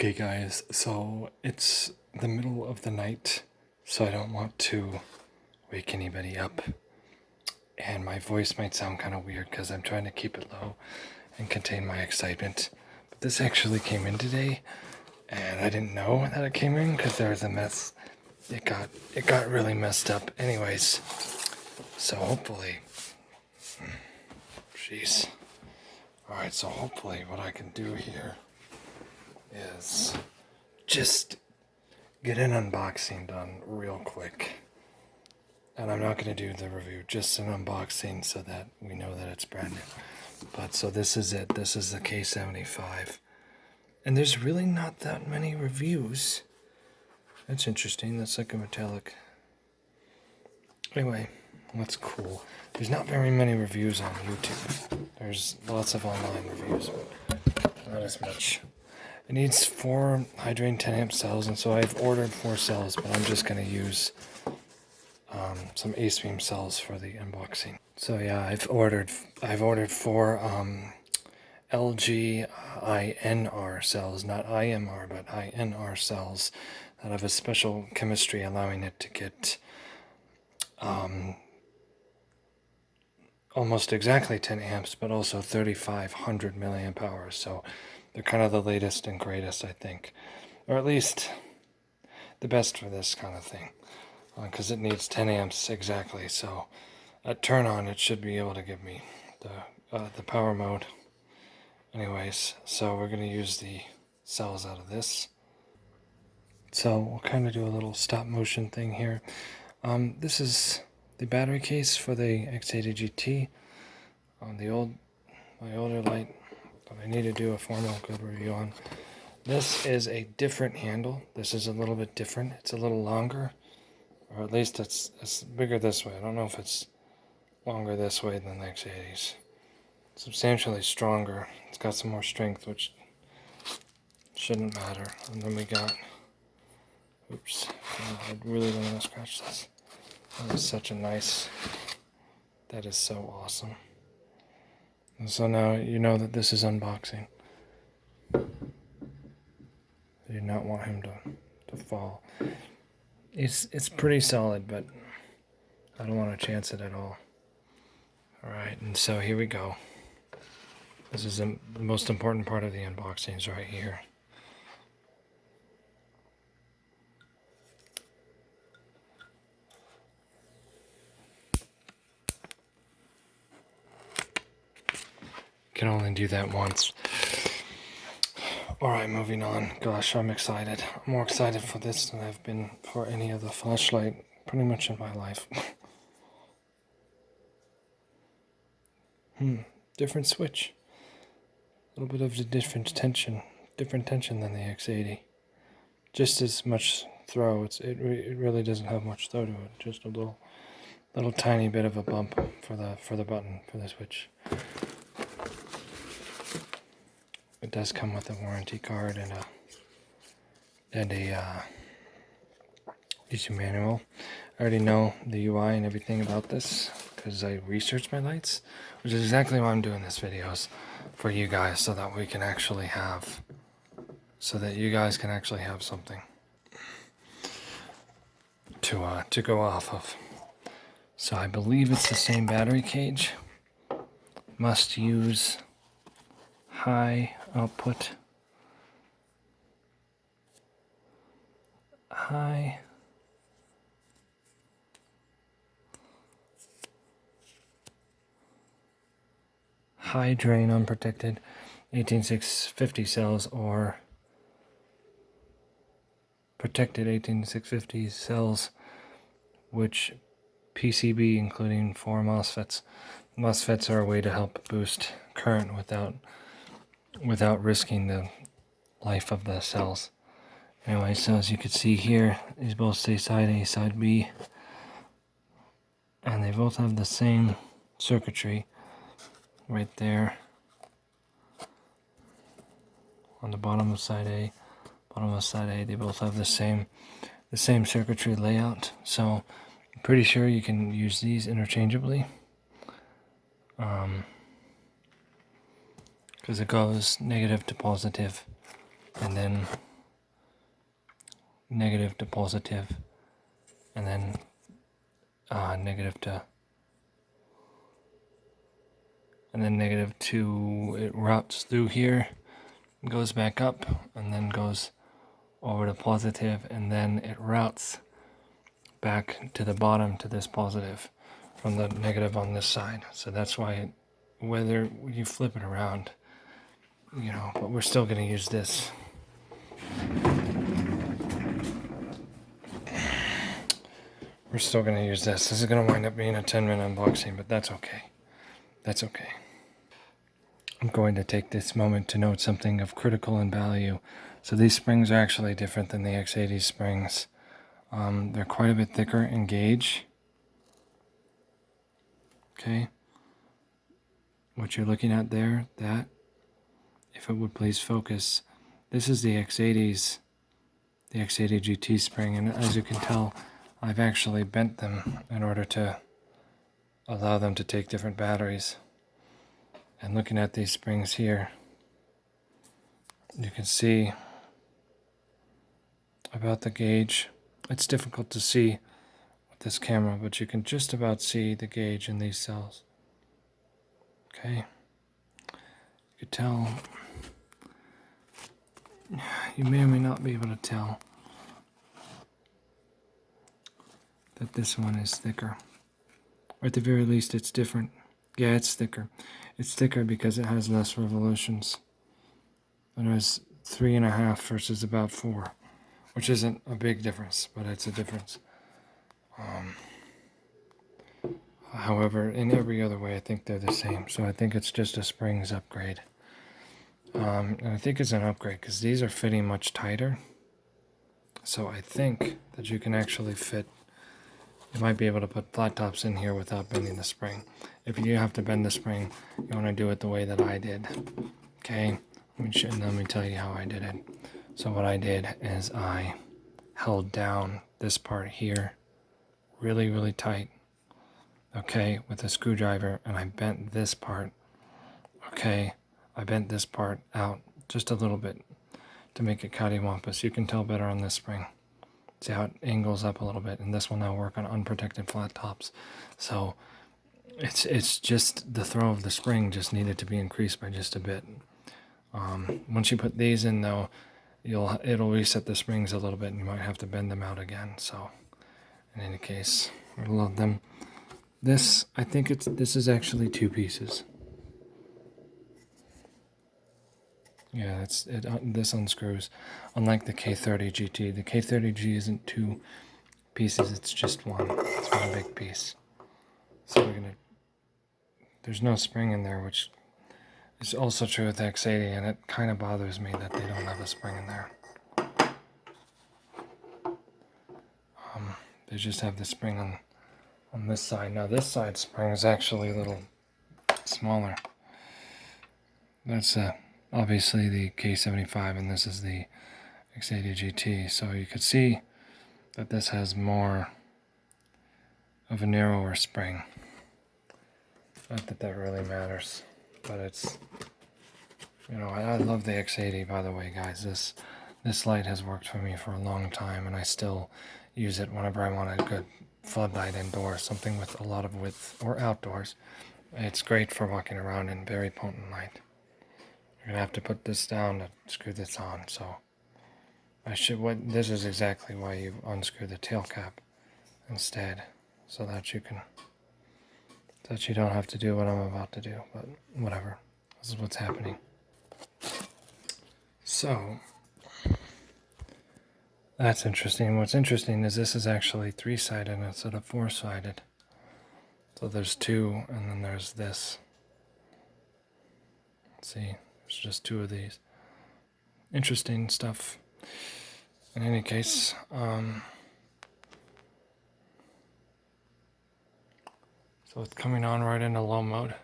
Okay guys, so it's the middle of the night, so I don't want to wake anybody up. And my voice might sound kind of weird because I'm trying to keep it low and contain my excitement. But this actually came in today, and I didn't know that it came in because there was a mess. It got really messed up anyways. So hopefully, jeez. Alright, so hopefully what I can do here is just get an unboxing done real quick. And I'm not going to do the review, just an unboxing so that we know that it's brand new. But so this is it. This is the K75. And there's really not that many reviews. That's interesting. That's like a metallic. Anyway, that's cool. There's not very many reviews on YouTube. There's lots of online reviews, but not as much. It needs 4 hydrating 10 amp cells, and so I've ordered 4 cells, but I'm just going to use some Acebeam cells for the unboxing. So yeah, I've ordered 4 LG INR cells, not IMR, but INR cells that have a special chemistry allowing it to get almost exactly 10 amps, but also 3,500 milliamp hours. So they're kind of the latest and greatest, I think, or at least the best for this kind of thing, because it needs 10 amps exactly. So at turn on, it should be able to give me the power mode. Anyways, so we're going to use the cells out of this. So we'll kind of do a little stop motion thing here. This is the battery case for the X80 GT on my older light that I need to do a formal good review on. This is a different handle. This is a little bit different. It's a little longer, or at least it's bigger this way. I don't know if it's longer this way than the X80s. Substantially stronger. It's got some more strength, which shouldn't matter. And then we got, oops, I really don't want to scratch this. That is such a nice, that is so awesome. And so now you know that this is unboxing. I do not want him to fall. It's pretty solid, but I don't want to chance it at all. Alright, and so here we go. This is the most important part of the unboxing is right here. Can only do that once. Alright, moving on. Gosh, I'm excited. I'm more excited for this than I've been for any other flashlight pretty much in my life. Different switch. A little bit of a different tension than the X80. Just as much throw. It really doesn't have much throw to it. Just a little tiny bit of a bump for the button for the switch. It does come with a warranty card and a user manual. I already know the UI and everything about this because I researched my lights, which is exactly why I'm doing this videos for you guys, so that we can actually have, so that you guys can actually have something to go off of. So I believe it's the same battery cage. Must use high output, high drain unprotected 18650 cells or protected 18650 cells, which PCB including 4 MOSFETs. MOSFETs are a way to help boost current without risking the life of the cells. Anyway, so as you can see here, these both say side A, side B, and they both have the same circuitry right there on the bottom of side A, bottom of side A. They both have the same circuitry layout, so I'm pretty sure you can use these interchangeably. Because it goes negative to positive, and then negative to positive, and then negative to, and then negative to, it routes through here, goes back up, and then goes over to positive, and then it routes back to the bottom to this positive from the negative on this side. So that's why whether you flip it around, but we're still going to use this. We're still going to use this. This is going to wind up being a 10-minute unboxing, but that's okay. That's okay. I'm going to take this moment to note something of critical and value. So these springs are actually different than the X80 springs. They're quite a bit thicker in gauge. Okay. What you're looking at there, that, if it would please focus, this is the X80's, the X80 GT spring, and as you can tell, I've actually bent them in order to allow them to take different batteries. And looking at these springs here, you can see about the gauge. It's difficult to see with this camera, but you can just about see the gauge in these cells. Okay, you could tell, you may or may not be able to tell that this one is thicker. Or at the very least, it's different. Yeah, it's thicker. It's thicker because it has less revolutions. It has 3.5 versus about 4, which isn't a big difference, but it's a difference. However, in every other way, I think they're the same. So I think it's just a springs upgrade. And I think it's an upgrade because these are fitting much tighter. So I think that you can actually fit, you might be able to put flat tops in here without bending the spring. If you have to bend the spring, you want to do it the way that I did. Okay, let me tell you how I did it. So what I did is I held down this part here really, really tight, okay, with a screwdriver, and I bent this part, okay, I bent this part out just a little bit to make it cattywampus. You can tell better on this spring. See how it angles up a little bit, and this will now work on unprotected flat tops. So it's just the throw of the spring just needed to be increased by just a bit. Once you put these in though, it'll reset the springs a little bit, and you might have to bend them out again. So in any case, I love them. This, I think this is actually 2 pieces. Yeah, this unscrews. Unlike the K30 GT, the K30G isn't 2 pieces, it's just one. It's one big piece. So there's no spring in there, which is also true with the X80, and it kind of bothers me that they don't have a spring in there. They just have the spring on this side. Now this side spring is actually a little smaller. That's obviously the K75, and this is the X80 GT. So you could see that this has more of a narrower spring. Not that that really matters, but it's, I love the X80, by the way, guys. This light has worked for me for a long time, and I still use it whenever I want a good floodlight indoors, something with a lot of width, or outdoors. It's great for walking around in very potent light. You're going to have to put this down to screw this on, so this is exactly why you unscrew the tail cap instead, so that you don't have to do what I'm about to do, but whatever. This is what's happening. So, that's interesting. What's interesting is this is actually 3-sided instead of 4-sided. So there's 2, and then there's this. Let's see, there's just 2 of these. Interesting stuff. In any case, so it's coming on right into low mode.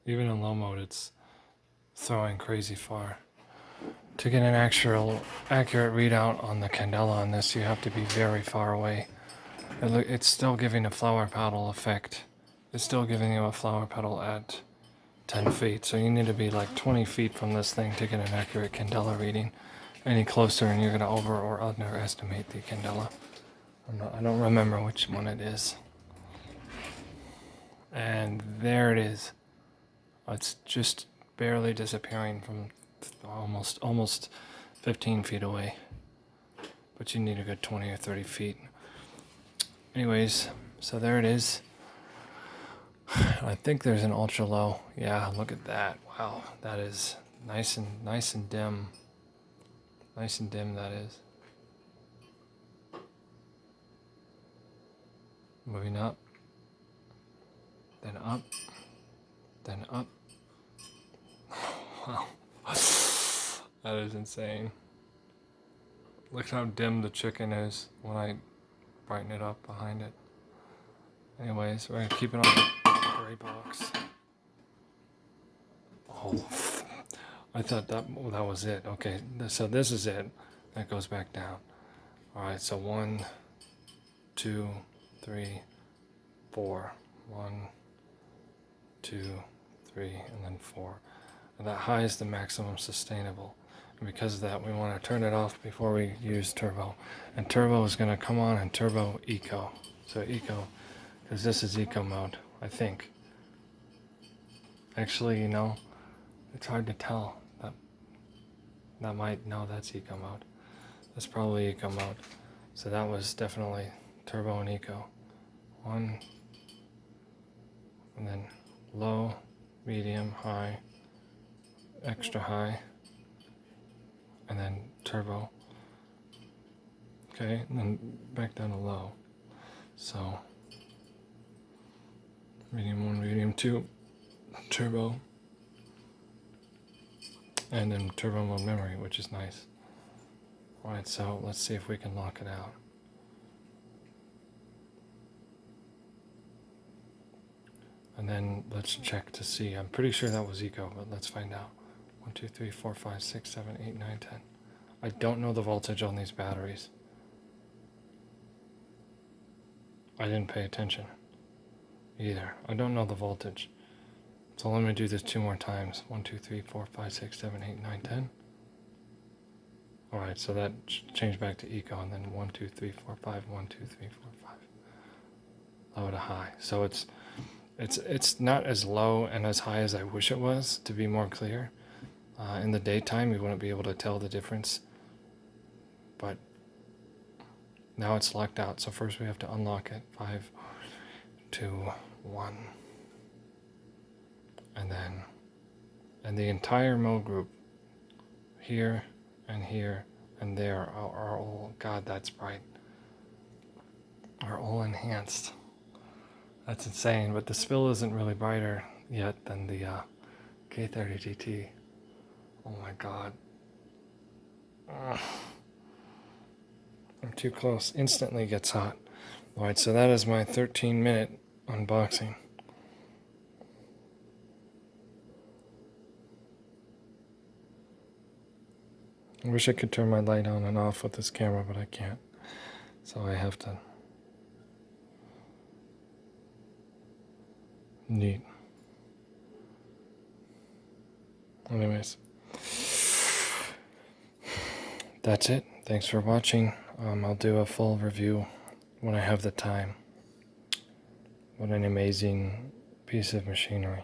Even in low mode, it's throwing crazy far. To get an accurate readout on the candela on this, you have to be very far away. It's still giving a flower petal effect. It's still giving you a flower petal at 10 feet. So you need to be like 20 feet from this thing to get an accurate candela reading. Any closer and you're going to over or underestimate the candela. I don't remember which one it is. And there it is. It's just barely disappearing from almost 15 feet away. But you need a good 20 or 30 feet. Anyways, so there it is. I think there's an ultra low. Yeah, look at that. Wow, that is nice and dim. Nice and dim, that is. Moving up, then up, then up. Wow, that is insane. Look how dim the chicken is when I brighten it up behind it. Anyways, we're gonna keep it on the gray box. Oh, I thought that was it. Okay, so this is it. That goes back down. All right, so 1, 2, 3, 4. 1, 2, 3, and then 4. And that high is the maximum sustainable. And because of that, we want to turn it off before we use turbo. And turbo is going to come on and turbo eco. So eco, because this is eco mode, I think. Actually, it's hard to tell. That's eco mode. That's probably eco mode. So that was definitely turbo and eco. 1, and then low, medium, high, extra high, and then turbo. Okay, and then back down to low. So medium 1, medium 2, turbo, and then turbo mode memory, which is nice. Alright, so let's see if we can lock it out. And then let's check to see. I'm pretty sure that was eco, but let's find out. 1, 2, 3, 4, 5, 6, 7, 8, 9, 10. I don't know the voltage on these batteries. I didn't pay attention either. I don't know the voltage. So let me do this 2 more times. 1, 2, 3, 4, 5, 6, 7, 8, 9, 10. Alright, so that changed back to eco, and then 1, 2, 3, 4, 5, 1, 2, 3, 4, 5. Low to high. So it's not as low and as high as I wish it was, to be more clear. In the daytime, you wouldn't be able to tell the difference. But now it's locked out, so first we have to unlock it. 5, 2, 1. And the entire mode group, here and here and there, are all, God, that's bright, are all enhanced. That's insane, but the spill isn't really brighter yet than the K30 GT. Oh my God. Ugh. I'm too close. Instantly gets hot. Alright, so that is my 13-minute unboxing. I wish I could turn my light on and off with this camera, but I can't. So I have to. Neat. Anyways. That's it. Thanks for watching. I'll do a full review when I have the time. What an amazing piece of machinery.